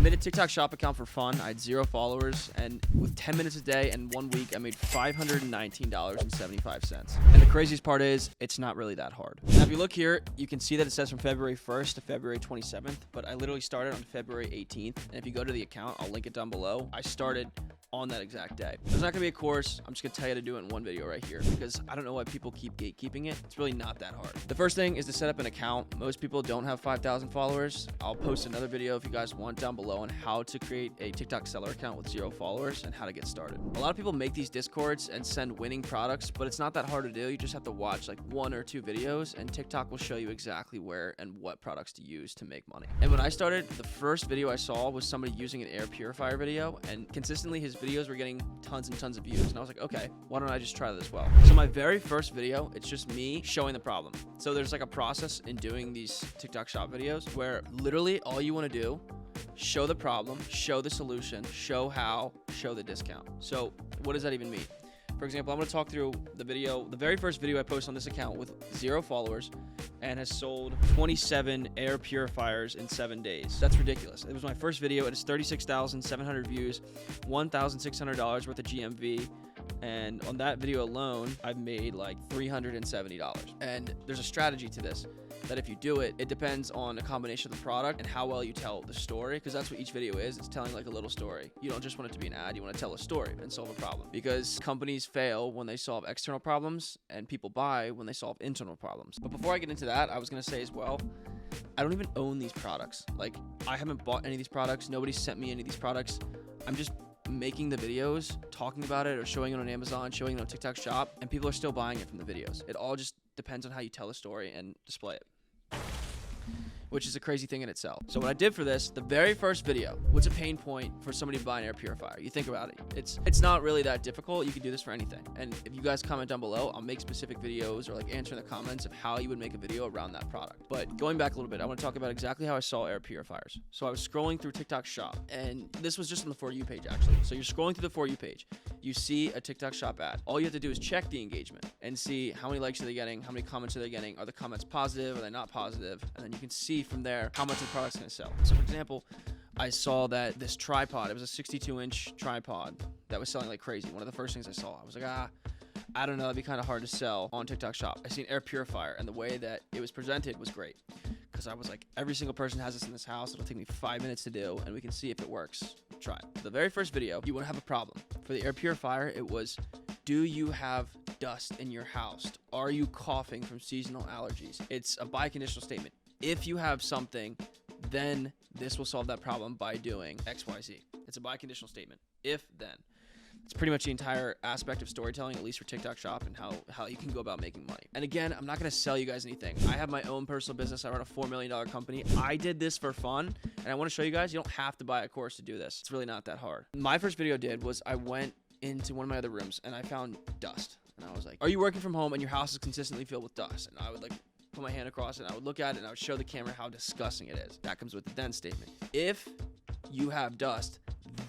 made a TikTok shop account for fun. I had 0 followers, and with 10 minutes a day and 1 week, I made $519.75. And the craziest part is, it's not really that hard. Now, if you look here, you can see that it says from February 1st to February 27th, but I literally started on February 18th. And if you go to the account, I'll link it down below. I started on that exact day. There's not gonna be a course. I'm just gonna tell you to do it in one video right here because I don't know why people keep gatekeeping it. It's really not that hard. The first thing is to set up an account. Most people don't have 5,000 followers. I'll post another video if you guys want down below on how to create a TikTok seller account with 0 followers and how to get started. A lot of people make these Discords and send winning products, but it's not that hard to do. You just have to watch like 1 or 2 videos and TikTok will show you exactly where and what products to use to make money. And when I started, the first video I saw was somebody using an air purifier video, and consistently his videos were getting tons and tons of views. And I was like, okay, why don't I just try that as well? So my very first video, it's just me showing the problem. So there's like a process in doing these TikTok shop videos where literally all you want to do, show the problem, show the solution, show how, show the discount. So what does that even mean? For example, I'm going to talk through the video, the very first video I posted on this account with 0 followers and has sold 27 air purifiers in 7 days. That's ridiculous. It was my first video. It has 36,700 views, $1,600 worth of GMV. And on that video alone, I've made like $370. And there's a strategy to this, that if you do it, it depends on a combination of the product and how well you tell the story, because that's what each video is. It's telling like a little story. You don't just want it to be an ad. You want to tell a story and solve a problem, because companies fail when they solve external problems and people buy when they solve internal problems. But before I get into that, I was going to say as well, I don't even own these products. Like, I haven't bought any of these products. Nobody sent me any of these products. I'm just making the videos, talking about it, or showing it on Amazon, showing it on TikTok shop, and people are still buying it from the videos. It all just depends on how you tell a story and display it, which is a crazy thing in itself. So what I did for this, the very first video, what's a pain point for somebody to buy an air purifier? You think about it. It's not really that difficult. You can do this for anything. And if you guys comment down below, I'll make specific videos or like answer in the comments of how you would make a video around that product. But going back a little bit, I want to talk about exactly how I saw air purifiers. So I was scrolling through TikTok shop, and this was just on the For You page actually. So you're scrolling through the For You page. You see a TikTok shop ad. All you have to do is check the engagement and see how many likes are they getting, how many comments are they getting, are the comments positive, are they not positive, and then you can see from there how much the product's gonna sell. So for example, I saw that this tripod, it was a 62-inch tripod that was selling like crazy. One of the first things I saw, I was like, I don't know, that'd be kind of hard to sell on TikTok shop. I seen air purifier, and the way that it was presented was great, because I was like, every single person has this in this house. It'll take me 5 minutes to do, and we can see if it works. Try it. The very first video, you want to have a problem. For the air purifier, it was, do you have dust in your house? Are you coughing from seasonal allergies? It's a biconditional statement. If you have something, then this will solve that problem by doing XYZ. It's a biconditional statement. If, then. It's pretty much the entire aspect of storytelling, at least for TikTok shop, and how you can go about making money. And again, I'm not going to sell you guys anything. I have my own personal business. I run a $4 million company. I did this for fun, and I want to show you guys, you don't have to buy a course to do this. It's really not that hard. My first video I did was I went into one of my other rooms, and I found dust. And I was like, are you working from home and your house is consistently filled with dust? And I would like put my hand across it, and I would look at it, and I would show the camera how disgusting it is. That comes with the then statement. If you have dust,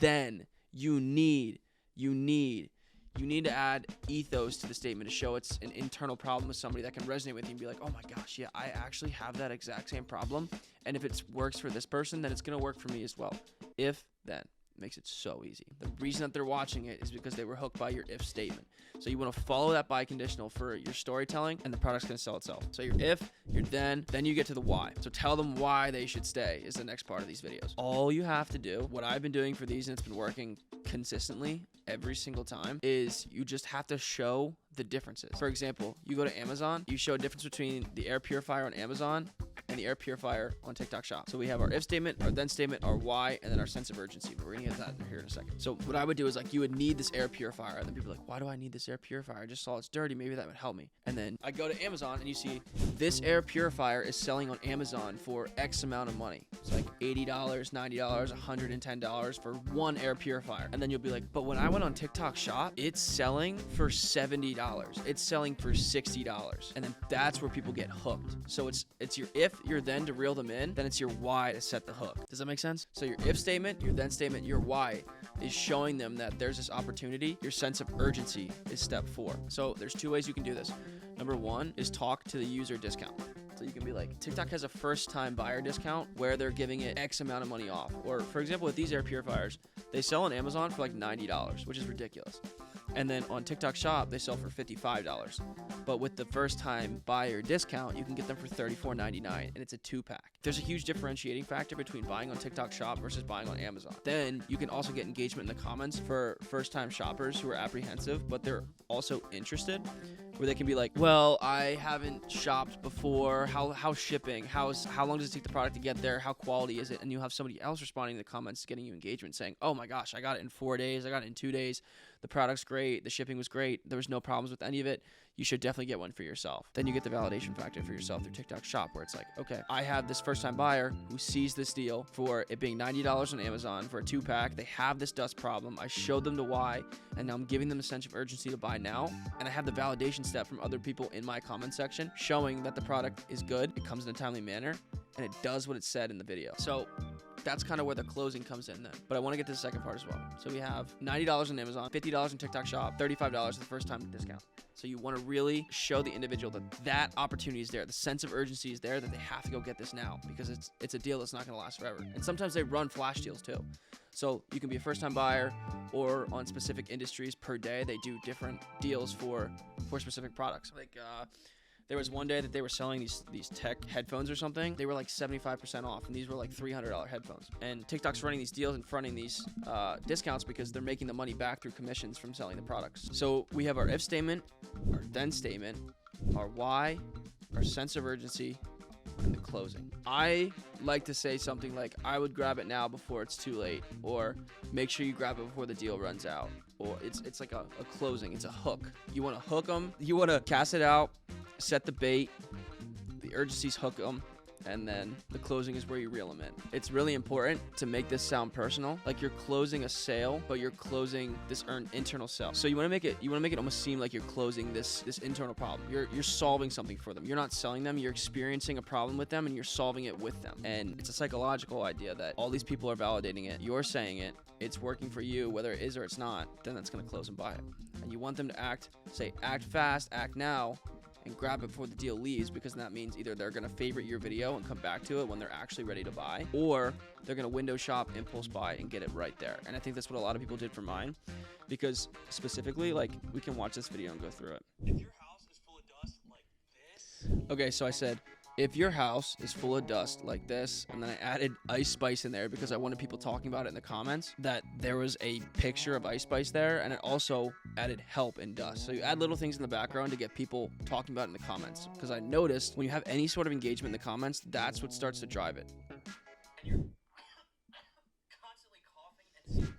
then you need to add ethos to the statement to show it's an internal problem with somebody that can resonate with you and be like, oh my gosh, yeah, I actually have that exact same problem. And if it works for this person, then it's going to work for me as well. If, then. Makes it so easy. The reason that they're watching it is because they were hooked by your if statement. So you want to follow that biconditional for your storytelling, and the product's going to sell itself. So your if, your then you get to the why. So tell them why they should stay is the next part of these videos. All you have to do, what I've been doing for these, and it's been working consistently every single time, is you just have to show the differences. For example, you go to Amazon, you show a difference between the air purifier on Amazon and the air purifier on TikTok shop. So we have our if statement, our then statement, our why, and then our sense of urgency. But we're gonna get that here in a second. So what I would do is like, you would need this air purifier, and then people are like, why do I need this air purifier? I just saw it's dirty. Maybe that would help me. And then I go to Amazon, and you see this air purifier is selling on Amazon for X amount of money. It's like $80, $90, $110 for one air purifier. And then you'll be like, but when I went on TikTok shop, it's selling for $70. It's selling for $60. And then that's where people get hooked. So it's your if, your then to reel them in, then it's your why to set the hook. Does that make sense? So your if statement, your then statement, your why is showing them that there's this opportunity. Your sense of urgency is step 4. So there's 2 ways you can do this. Number 1 is talk to the user discount. So you can be like, TikTok has a first-time buyer discount where they're giving it X amount of money off. Or for example, with these air purifiers, they sell on Amazon for like $90, which is ridiculous. And then on TikTok Shop, they sell for $55. But with the first-time buyer discount, you can get them for $34.99, and it's a 2-pack. There's a huge differentiating factor between buying on TikTok Shop versus buying on Amazon. Then you can also get engagement in the comments for first-time shoppers who are apprehensive, but they're also interested, where they can be like, well, I haven't shopped before. How's shipping? How long does it take the product to get there? How quality is it? And you have somebody else responding to the comments, getting you engagement, saying, oh my gosh, I got it in 4 days. I got it in 2 days. The product's great. The shipping was great. There was no problems with any of it. You should definitely get one for yourself. Then you get the validation factor for yourself through TikTok Shop, where it's like, okay, I have this first-time buyer who sees this deal for it being $90 on Amazon for a 2-pack. They have this dust problem. I showed them the why, and now I'm giving them a sense of urgency to buy now. And I have the validation step from other people in my comment section showing that the product is good, it comes in a timely manner, and it does what it said in the video. So that's kind of where the closing comes in then. But I want to get to the second part as well. So we have $90 on Amazon, $50 on TikTok Shop, $35 the first time discount. So you want to really show the individual that that opportunity is there, the sense of urgency is there, that they have to go get this now, because it's a deal that's not going to last forever. And sometimes they run flash deals too. So you can be a first-time buyer, or on specific industries per day, they do different deals for specific products. Like there was one day that they were selling these tech headphones or something. They were like 75% off, and these were like $300 headphones. And TikTok's running these deals and fronting these discounts because they're making the money back through commissions from selling the products. So we have our if statement, our then statement, our why, our sense of urgency, and the closing. I like to say something like, I would grab it now before it's too late, or make sure you grab it before the deal runs out. Or it's like a closing, it's a hook. You want to hook them, you want to cast it out, set the bait, the urgencies hook them, and then the closing is where you reel them in. It's really important to make this sound personal, like you're closing a sale, but you're closing this internal sale. So you want to make it almost seem like you're closing this internal problem. You're solving something for them. You're not selling them. You're experiencing a problem with them, and you're solving it with them. And it's a psychological idea that all these people are validating it. You're saying it. It's working for you, whether it is or it's not. Then that's gonna close and buy it. And you want them to act fast, act now, and grab it before the deal leaves, because that means either they're going to favorite your video and come back to it when they're actually ready to buy, or they're going to window shop, impulse buy, and get it right there. And I think that's what a lot of people did for mine, because specifically, like, we can watch this video and go through it. If your house is full of dust like this. Okay, so I said, if your house is full of dust like this, and then I added Ice Spice in there because I wanted people talking about it in the comments, that there was a picture of Ice Spice there, and it also added help in dust. So you add little things in the background to get people talking about it in the comments, because I noticed when you have any sort of engagement in the comments, that's what starts to drive it.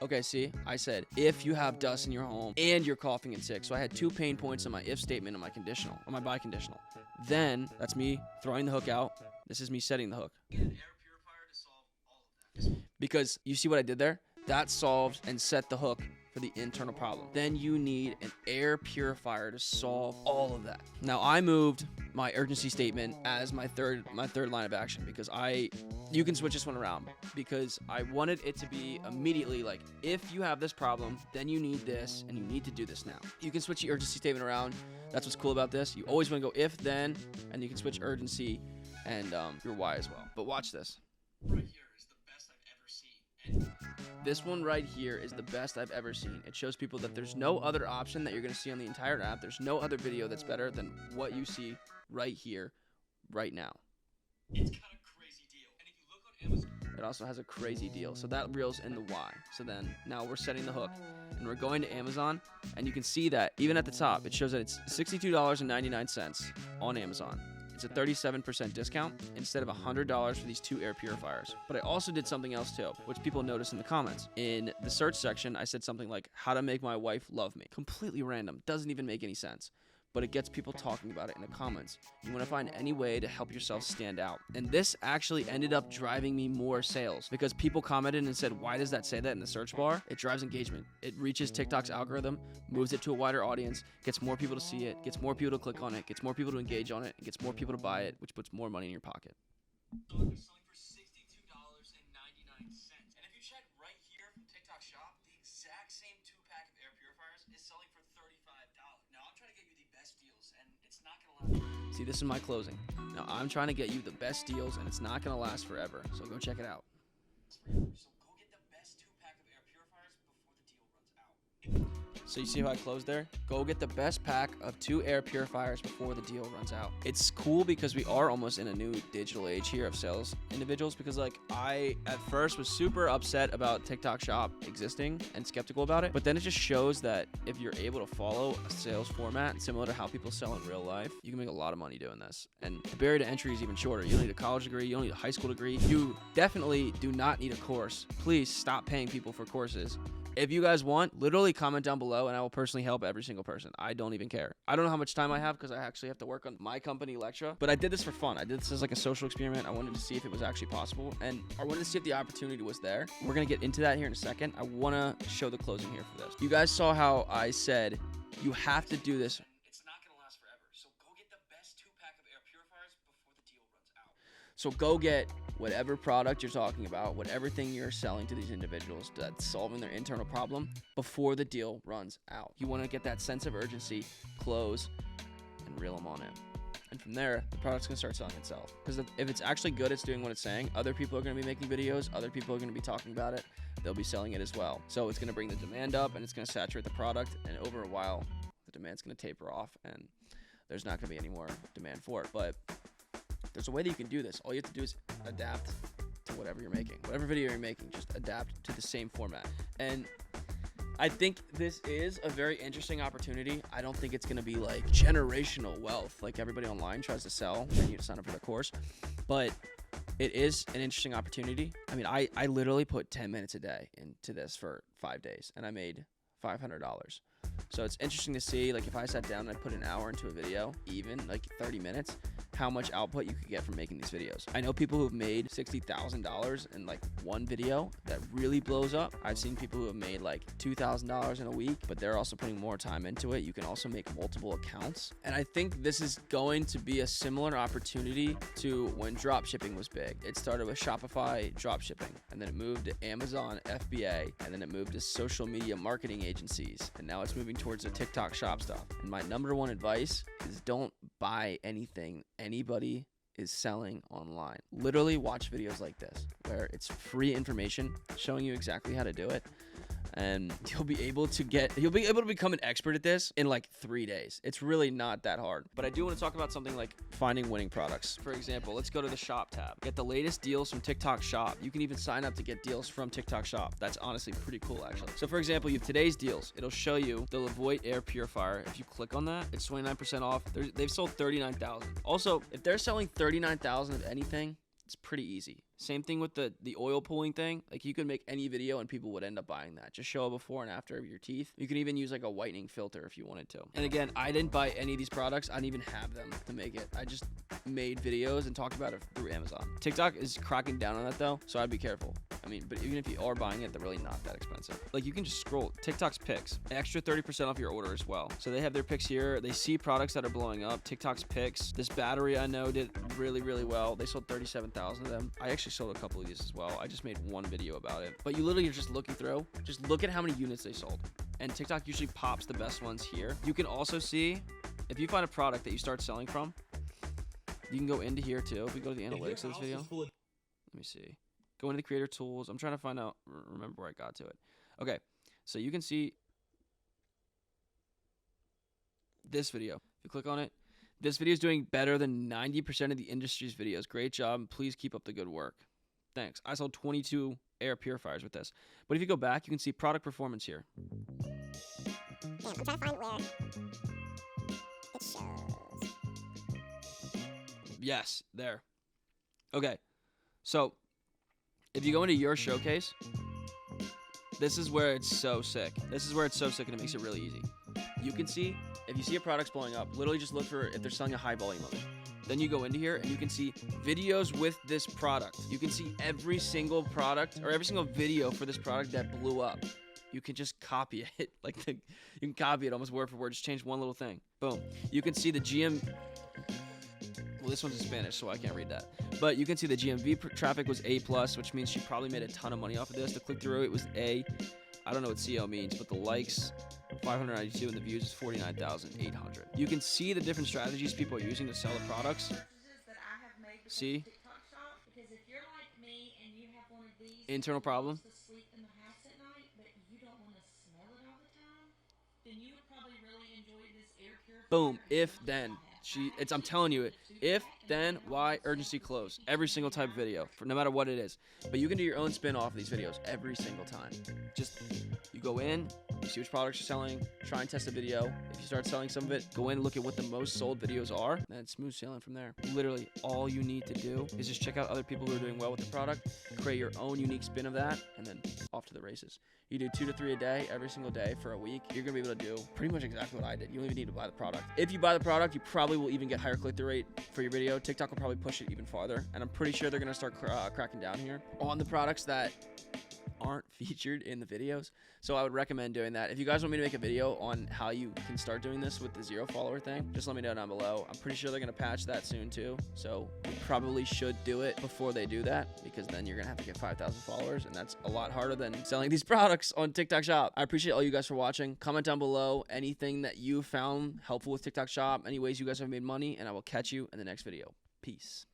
Okay, see, I said, if you have dust in your home and you're coughing and sick. So I had 2 pain points on my if statement and my conditional, on my buy conditional. Then, that's me throwing the hook out. This is me setting the hook. Get an air purifier to solve all of that. Because you see what I did there? That solved and set the hook for the internal problem. Then you need an air purifier to solve all of that. Now I moved my urgency statement as my third line of action, because you can switch this one around, because I wanted it to be immediately like, if you have this problem, then you need this, and you need to do this now. You can switch the urgency statement around. That's what's cool about this. You always want to go if, then, and you can switch urgency and your why as well. But watch this. Right here is the best I've ever seen. This one right here is the best I've ever seen. It shows people that there's no other option that you're going to see on the entire app. There's no other video that's better than what you see right here, right now. It's got a crazy deal. And if you look on Amazon, it also has a crazy deal. So that reels in the why. So then now we're setting the hook, and we're going to Amazon, and you can see that even at the top, it shows that it's $62.99 on Amazon. It's a 37% discount instead of $100 for these 2 air purifiers. But I also did something else too, which people noticed in the comments. In the search section, I said something like, how to make my wife love me. Completely random. Doesn't even make any sense. But it gets people talking about it in the comments. You want to find any way to help yourself stand out. And this actually ended up driving me more sales, because people commented and said, why does that say that in the search bar? It drives engagement. It reaches TikTok's algorithm, moves it to a wider audience, gets more people to see it, gets more people to click on it, gets more people to engage on it, and gets more people to buy it, which puts more money in your pocket. Selling for $62.99. And if you check right here from TikTok Shop, the exact same 2-pack of air purifiers is selling for $35. Now I'm trying to get you the best deals, and it's not gonna last. See, this is my closing. Now, I'm trying to get you the best deals, and it's not going to last forever. So go check it out. So go get the best 2-pack of air purifiers before the deal runs out. So you see how I closed there? Go get the best pack of 2 air purifiers before the deal runs out. It's cool because we are almost in a new digital age here of sales individuals, because like I at first was super upset about TikTok Shop existing and skeptical about it, but then it just shows that if you're able to follow a sales format similar to how people sell in real life, you can make a lot of money doing this. And the barrier to entry is even shorter. You don't need a college degree, you don't need a high school degree. You definitely do not need a course. Please stop paying people for courses. If you guys want, literally comment down below and I will personally help every single person. I don't even care. I don't know how much time I have because I actually have to work on my company, Lectra. But I did this for fun. I did this as like a social experiment. I wanted to see if it was actually possible. And I wanted to see if the opportunity was there. We're going to get into that here in a second. I want to show the closing here for this. You guys saw how I said you have to do this. It's not going to last forever. So go get the best 2-pack of air purifiers before the deal runs out. So go get whatever product you're talking about, whatever thing you're selling to these individuals that's solving their internal problem before the deal runs out. You want to get that sense of urgency, close, and reel them on in. And from there, the product's going to start selling itself. Because if it's actually good, it's doing what it's saying, other people are going to be making videos, other people are going to be talking about it, they'll be selling it as well. So it's going to bring the demand up, and it's going to saturate the product, and over a while, the demand's going to taper off, and there's not going to be any more demand for it. But there's a way that you can do this. All you have to do is adapt to whatever you're making. Whatever video you're making, just adapt to the same format. And I think this is a very interesting opportunity. I don't think it's going to be like generational wealth like everybody online tries to sell when you sign up for the course. But it is an interesting opportunity. I mean, I literally put 10 minutes a day into this for 5 days, and I made $500. So it's interesting to see, like, if I sat down and I put an hour into a video, even like 30 minutes, how much output you could get from making these videos. I know people who've made $60,000 in like one video that really blows up. I've seen people who have made like $2,000 in a week, but they're also putting more time into it. You can also make multiple accounts. And I think this is going to be a similar opportunity to when drop shipping was big. It started with Shopify drop shipping, and then it moved to Amazon FBA, and then it moved to social media marketing agencies, and now it's moving towards the TikTok shop stuff. And my number one advice is don't buy anything anybody is selling online. Literally watch videos like this where it's free information showing you exactly how to do it, and you'll be able to become an expert at this in like 3 days. It's really not that hard. But I do want to talk about something like finding winning products. For example, let's go to the shop tab. Get the latest deals from TikTok Shop. You can even sign up to get deals from TikTok Shop. That's honestly pretty cool, actually. So for example, you have today's deals. It'll show you the Levoit air purifier. If you click on that, it's 29% off. They've sold 39,000. Also, if they're selling 39,000 of anything, it's pretty easy. Same thing with the oil pulling thing. Like, you could make any video and people would end up buying that. Just show a before and after of your teeth. You can even use like a whitening filter if you wanted to. And again, I didn't buy any of these products. I didn't even have them to make it. I just made videos and talked about it through Amazon. TikTok is cracking down on that though, so I'd be careful. I mean, but even if you are buying it, they're really not that expensive. Like, you can just scroll TikTok's picks, extra 30% off your order as well. So they have their picks here. They see products that are blowing up. TikTok's picks. This battery I know did really, really well. They sold 37,000 of them. I actually sold a couple of these as well. I just made one video about it. But you literally are just looking through. Just look at how many units they sold. And TikTok usually pops the best ones here. You can also see, if you find a product that you start selling from, you can go into here too. If we go to the analytics of this video. Let me see. Go into the creator tools. I'm trying to find out, remember where I got to it. Okay, so you can see this video. If you click on it, this video is doing better than 90% of the industry's videos. Great job. Please keep up the good work. Thanks. I sold 22 air purifiers with this. But if you go back, you can see product performance here. Damn, I'm trying to find where it shows. Yes, there. Okay, so if you go into your showcase, this is where it's so sick. This is where it's so sick, and it makes it really easy. You can see, if you see a product's blowing up, literally just look for if they're selling a high volume of it. Then you go into here, and you can see videos with this product. You can see every single product, or every single video for this product that blew up. You can just copy it. You can copy it almost word for word. Just change one little thing. Boom. You can see the GM... Well, this one's in Spanish, so I can't read that. But you can see the GMV traffic was A+, which means she probably made a ton of money off of this. The click-through rate was A. I don't know what CO means, but the likes, 592 and the views is 49,800. You can see the different strategies people are using to sell the products. See? Internal problem. Boom. If then. I'm telling you, if then why urgency close every single type of video, for no matter what it is. But you can do your own spin off of these videos every single time. Just you go in, you see which products you're selling, try and test a video. If you start selling some of it, go in and look at what the most sold videos are, and then smooth sailing from there. Literally all you need to do is just check out other people who are doing well with the product, create your own unique spin of that, and then off to the races. You do 2 to 3 a day, every single day for a week. You're gonna be able to do pretty much exactly what I did. You don't even need to buy the product. If you buy the product, you probably will even get higher click-through rate for your video. TikTok will probably push it even farther, and I'm pretty sure they're gonna start cracking down here on the products that aren't featured in the videos. So I would recommend doing that. If you guys want me to make a video on how you can start doing this with the 0 follower thing, just let me know down below. I'm pretty sure they're gonna patch that soon too. So you probably should do it before they do that, because then you're gonna have to get 5,000 followers, and that's a lot harder than selling these products on TikTok Shop. I appreciate all you guys for watching. Comment down below anything that you found helpful with TikTok Shop, any ways you guys have made money, and I will catch you in the next video. Peace.